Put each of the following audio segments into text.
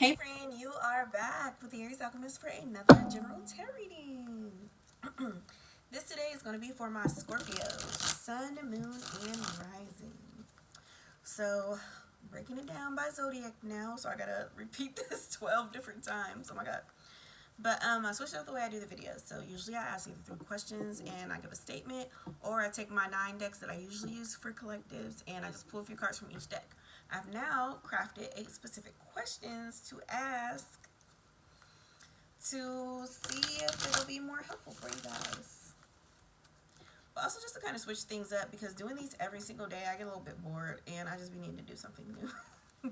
Hey friend, you are back with the AriesAlchemist for another general tarot reading. This today is going to be for my Scorpios, Sun, Moon, and Rising. So, breaking it down by zodiac now, so I gotta repeat this 12 different times. Oh my god. But I switched up the way I do the videos. So usually I ask either 3 questions and I give a statement, or I take my 9 decks that I usually use for collectives and I just pull a few cards from each deck. I've now crafted 8 specific questions to ask to see if it'll be more helpful for you guys. But also just to kind of switch things up, because doing these every single day I get a little bit bored and I just be needing to do something new.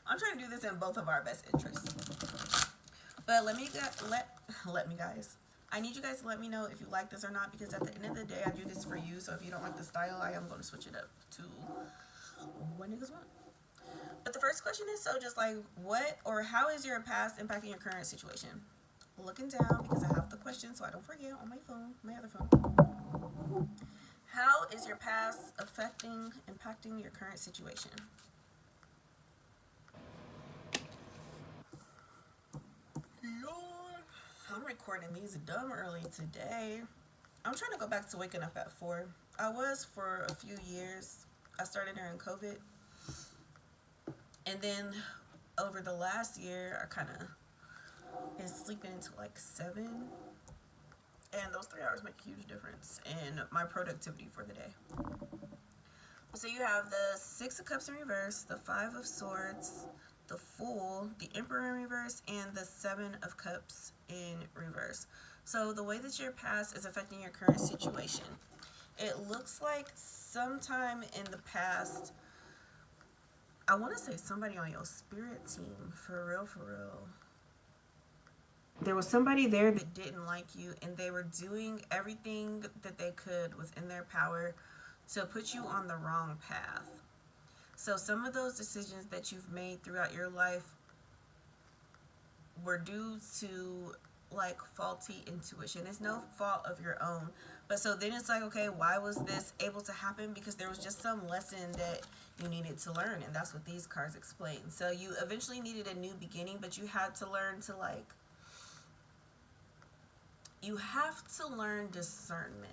I'm trying to do this in both of our best interests. But let me guys. I need you guys to let me know if you like this or not, because at the end of the day I do this for you. So if you don't like the style, I am going to switch it up to what niggas want. But the first question is, so just like, what or how is your past impacting your current situation? Looking down because I have the question so I don't forget on my phone, my other phone. How is your past impacting your current situation? Lord, I'm recording these dumb early today. I'm trying to go back to waking up at 4. I was for a few years. I started during COVID. And then over the last year, I kind of been sleeping until like 7. And those 3 hours make a huge difference in my productivity for the day. So you have the 6 of Cups in reverse, the 5 of Swords, the Fool, the Emperor in reverse, and the 7 of Cups in reverse. So the way that your past is affecting your current situation, it looks like sometime in the past, I want to say somebody on your spirit team, for real. There was somebody there that didn't like you, and they were doing everything that they could within their power to put you on the wrong path. So some of those decisions that you've made throughout your life were due to like faulty intuition. It's no fault of your own. But so then it's like, okay, why was this able to happen? Because there was just some lesson that you needed to learn, and that's what these cards explain. So you eventually needed a new beginning, but you had to learn to you have to learn discernment.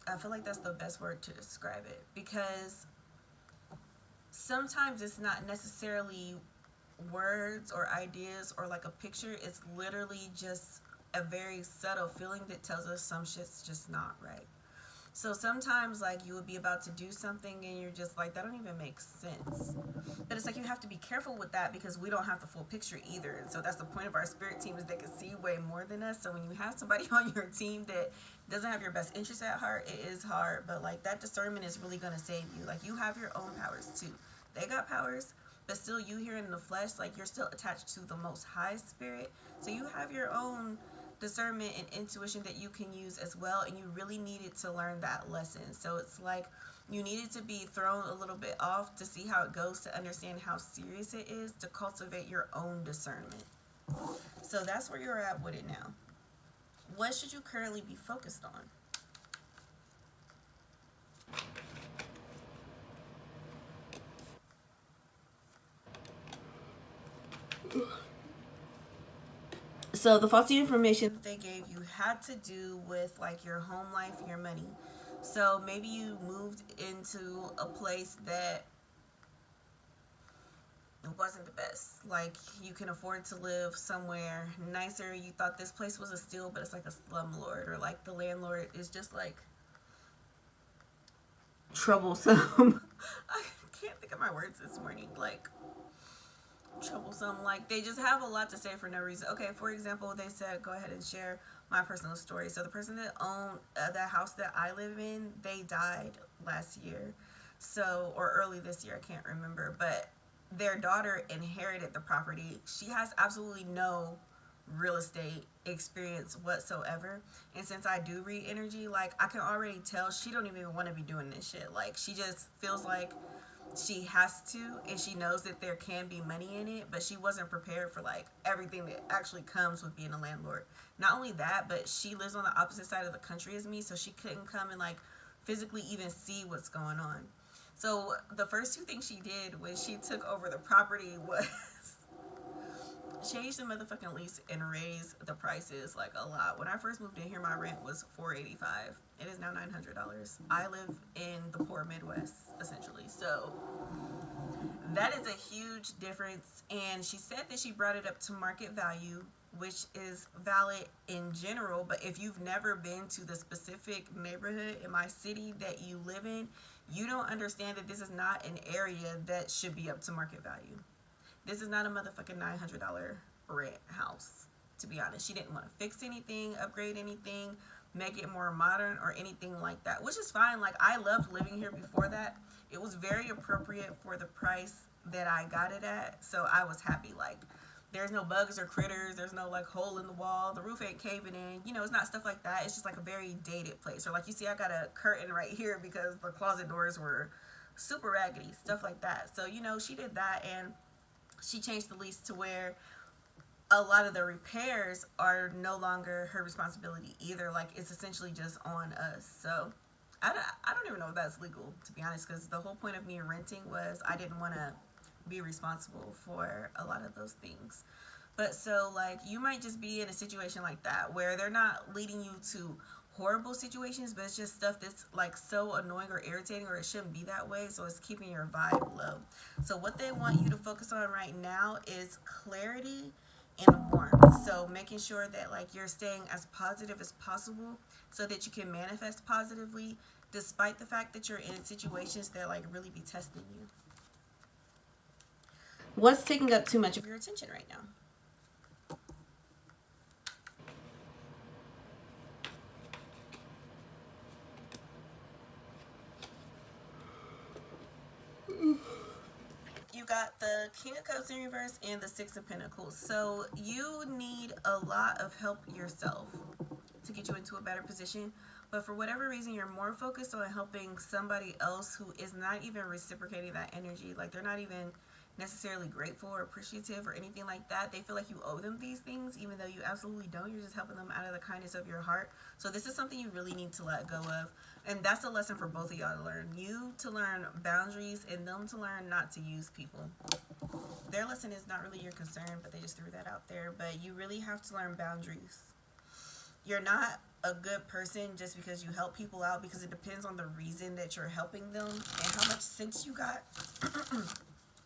I feel like that's the best word to describe it, because sometimes it's not necessarily words or ideas or like a picture. It's literally just a very subtle feeling that tells us some shit's just not right. So sometimes like you would be about to do something and you're just like, that don't even make sense. But it's like you have to be careful with that, because we don't have the full picture either. And so that's the point of our spirit team, is they can see way more than us. So when you have somebody on your team that doesn't have your best interest at heart, it is hard. But like that discernment is really going to save you. Like you have your own powers too. They got powers, but still you here in the flesh, like you're still attached to the most high spirit. So you have your own discernment and intuition that you can use as well, and you really needed to learn that lesson. So it's like you needed to be thrown a little bit off to see how it goes, to understand how serious it is, to cultivate your own discernment. So that's where you're at with it now. What should you currently be focused on? So the faulty information that they gave you had to do with like your home life, your money. So maybe you moved into a place that wasn't the best. Like you can afford to live somewhere nicer. You thought this place was a steal, but it's like a slumlord, or like the landlord is just like troublesome. I can't think of my words this morning. Like troublesome. Like they just have a lot to say for no reason. Okay, for example, they said go ahead and share my personal story. So the person that owned the house that I live in, they died last year, so, or early this year, I can't remember, but their daughter inherited the property. She has absolutely no real estate experience whatsoever, and since I do read energy, like I can already tell she don't even want to be doing this shit. Like she just feels like she has to, and she knows that there can be money in it, but she wasn't prepared for like everything that actually comes with being a landlord. Not only that, but she lives on the opposite side of the country as me, so she couldn't come and like physically even see what's going on. So the first two things she did when she took over the property was change the motherfucking lease and raise the prices like a lot. When I first moved in here, my rent was $485. It is now $900. I live in the poor Midwest, essentially. So that is a huge difference. And she said that she brought it up to market value, which is valid in general. But if you've never been to the specific neighborhood in my city that you live in, you don't understand that this is not an area that should be up to market value. This is not a motherfucking $900 rent house, to be honest. She didn't want to fix anything, upgrade anything, make it more modern or anything like that, which is fine. Like, I loved living here before that. It was very appropriate for the price that I got it at, so I was happy. Like, there's no bugs or critters, there's no like hole in the wall, the roof ain't caving in, you know, it's not stuff like that. It's just like a very dated place. Or like, you see, I got a curtain right here because the closet doors were super raggedy, stuff like that. So, you know, she did that, and she changed the lease to where a lot of the repairs are no longer her responsibility either. Like, it's essentially just on us. So I don't even know if that's legal, to be honest, because the whole point of me renting was I didn't want to be responsible for a lot of those things. But so, like, you might just be in a situation like that where they're not leading you to horrible situations, but it's just stuff that's like so annoying or irritating, or it shouldn't be that way, so it's keeping your vibe low. So what they want you to focus on right now is clarity and warmth. So making sure that like you're staying as positive as possible so that you can manifest positively despite the fact that you're in situations that like really be testing you. What's taking up too much of your attention right now? You got the King of Cups in reverse and the Six of Pentacles. So you need a lot of help yourself to get you into a better position. But for whatever reason, you're more focused on helping somebody else who is not even reciprocating that energy. Like, they're not even necessarily grateful or appreciative or anything like that. They feel like you owe them these things, even though you absolutely don't. You're just helping them out of the kindness of your heart. So this is something you really need to let go of. And that's a lesson for both of y'all to learn. You to learn boundaries and them to learn not to use people. Their lesson is not really your concern, but they just threw that out there. But you really have to learn boundaries. You're not a good person just because you help people out, because it depends on the reason that you're helping them and how much sense you got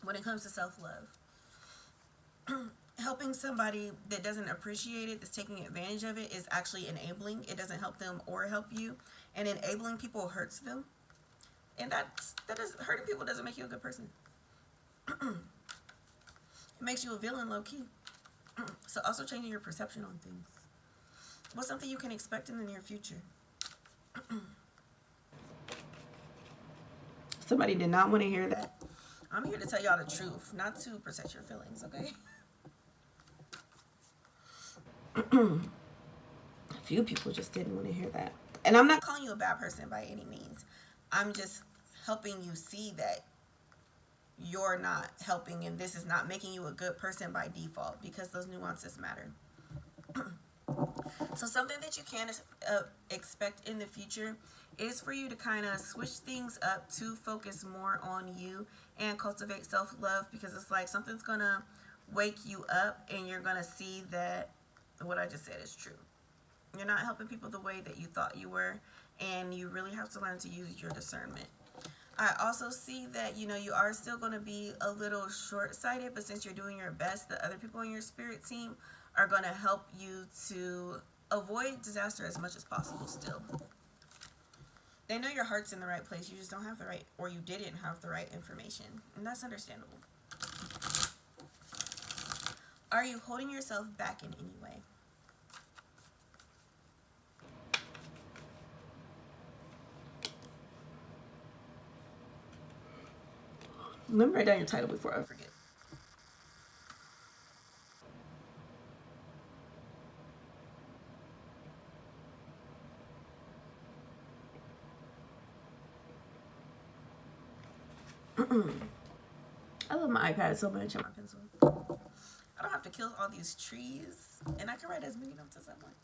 when it comes to self-love. Helping somebody that doesn't appreciate it, that's taking advantage of it, is actually enabling. It doesn't help them or help you. And enabling people hurts them. And hurting people doesn't make you a good person. It makes you a villain, low-key. So also changing your perception on things. What's something you can expect in the near future? Somebody did not want to hear that. I'm here to tell y'all the truth, not to protect your feelings, okay? A few people just didn't want to hear that. And I'm not calling you a bad person by any means. I'm just helping you see that you're not helping, and this is not making you a good person by default, because those nuances matter. So something that you can expect in the future is for you to kind of switch things up to focus more on you and cultivate self-love, because it's like something's going to wake you up and you're going to see that what I just said is true. You're not helping people the way that you thought you were, and you really have to learn to use your discernment. I also see that, you know, you are still going to be a little short-sighted, but since you're doing your best, the other people on your spirit team are going to help you to avoid disaster as much as possible still. They know your heart's in the right place. You just don't have the right, or you didn't have the right information. And that's understandable. Are you holding yourself back in any way? Let me write down your title before I forget. I love my iPad so much and my pencil. I don't have to kill all these trees, and I can write as many notes as I want.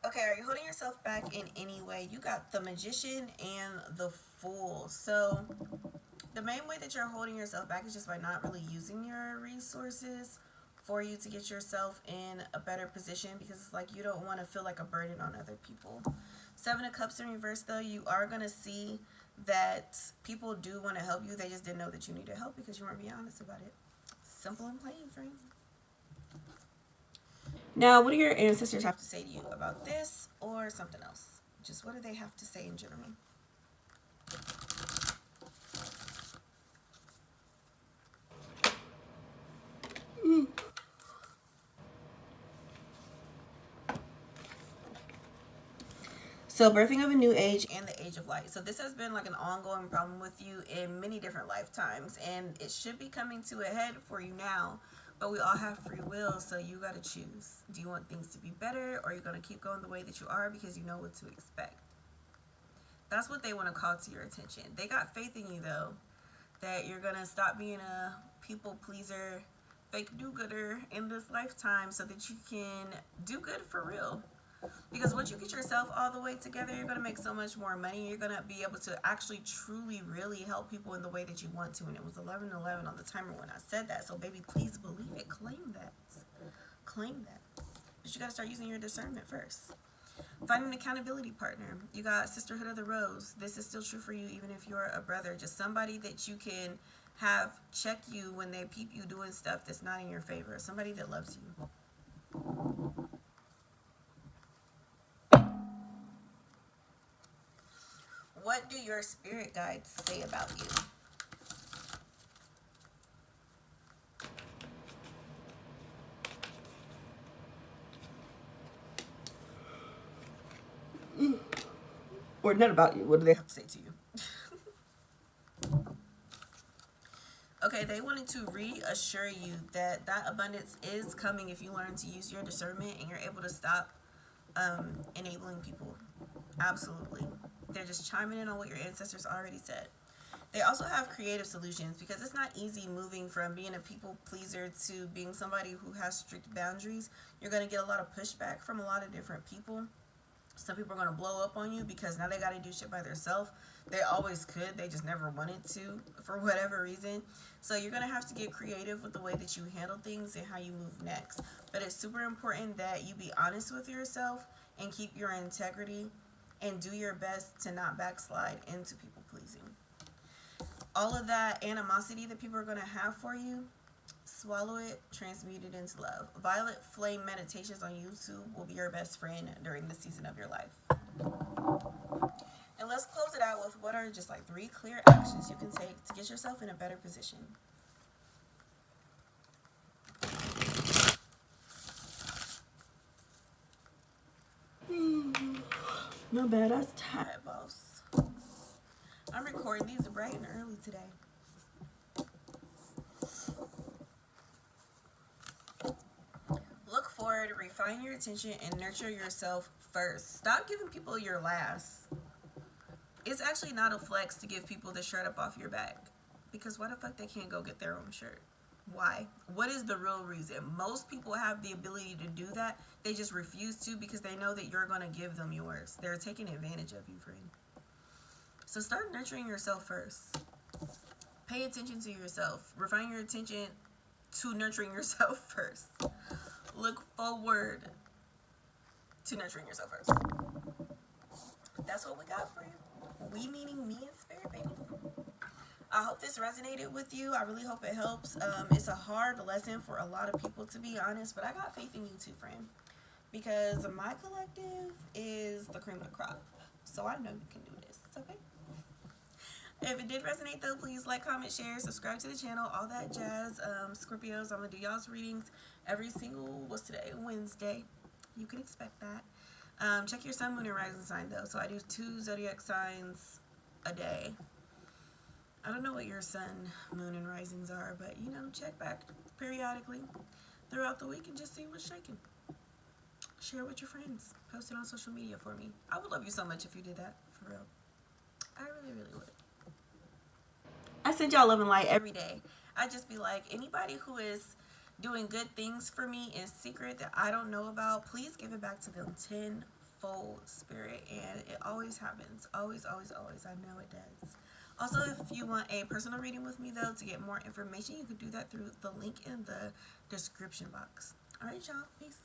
Okay, are you holding yourself back in any way? You got the Magician and the Fool. So the main way that you're holding yourself back is just by not really using your resources for you to get yourself in a better position, because it's like you don't want to feel like a burden on other people. Seven of Cups in reverse, though, you are going to see that people do want to help you. They just didn't know that you needed help because you weren't being honest about it. Simple and plain, friend. Now, what do your ancestors have to say to you about this or something else? Just what do they have to say in general? So, birthing of a new age and the age of light. So, this has been like an ongoing problem with you in many different lifetimes, and it should be coming to a head for you now. But we all have free will, so you got to choose. Do you want things to be better, or are you going to keep going the way that you are because you know what to expect? That's what they want to call to your attention. They got faith in you, though, that you're going to stop being a people pleaser, fake do-gooder in this lifetime so that you can do good for real. Because once you get yourself all the way together, you're going to make so much more money. You're going to be able to actually, truly, really help people in the way that you want to. And it was 11:11 on the timer when I said that. So, baby, please believe it. Claim that. Claim that. But you got to start using your discernment first. Find an accountability partner. You got Sisterhood of the Rose. This is still true for you even if you're a brother. Just somebody that you can have check you when they peep you doing stuff that's not in your favor. Somebody that loves you. What do your spirit guides say about you? Or not about you. What do they have to say to you? Okay, they wanted to reassure you that that abundance is coming if you learn to use your discernment and you're able to stop enabling people. Absolutely. They're just chiming in on what your ancestors already said. They also have creative solutions because it's not easy moving from being a people pleaser to being somebody who has strict boundaries. You're going to get a lot of pushback from a lot of different people. Some people are going to blow up on you because now they got to do shit by themselves. They always could. They just never wanted to for whatever reason. So you're going to have to get creative with the way that you handle things and how you move next. But it's super important that you be honest with yourself and keep your integrity and do your best to not backslide into people pleasing. All of that animosity that people are going to have for you, swallow it, transmute it into love. Violet Flame Meditations on YouTube will be your best friend during this season of your life. And let's close it out with what are just like 3 clear actions you can take to get yourself in a better position. No bad, I was tired, boss. I'm recording these bright and early today. Look forward, refine your attention, and nurture yourself first. Stop giving people your last. It's actually not a flex to give people the shirt up off your back. Because why the fuck they can't go get their own shirt? Why? What is the real reason? Most people have the ability to do that. They just refuse to because they know that you're going to give them yours. They're taking advantage of you, friend. So start nurturing yourself first. Pay attention to yourself. Refine your attention to nurturing yourself first. Look forward to nurturing yourself first. That's what we got for you. We meaning me and Spirit, baby. I hope this resonated with you. I really hope it helps. It's a hard lesson for a lot of people, to be honest, but I got faith in you too, friend. Because my collective is the cream of the crop. So I know you can do this, okay? If it did resonate, though, please like, comment, share, subscribe to the channel, all that jazz. Scorpios, I'm going to do y'all's readings every single, what's today? Wednesday. You can expect that. Check your sun, moon, and rising sign, though. So I do 2 zodiac signs a day. I don't know what your sun, moon, and risings are, but, you know, check back periodically throughout the week and just see what's shaking. Share with your friends. Post it on social media for me. I would love you so much if you did that, for real. I really, really would. I send y'all love and light every day. I just be like, anybody who is doing good things for me in secret that I don't know about, please give it back to them full spirit, and it always happens. Always, always, always. I know it does. Also, if you want a personal reading with me, though, to get more information, you can do that through the link in the description box. All right, y'all. Peace.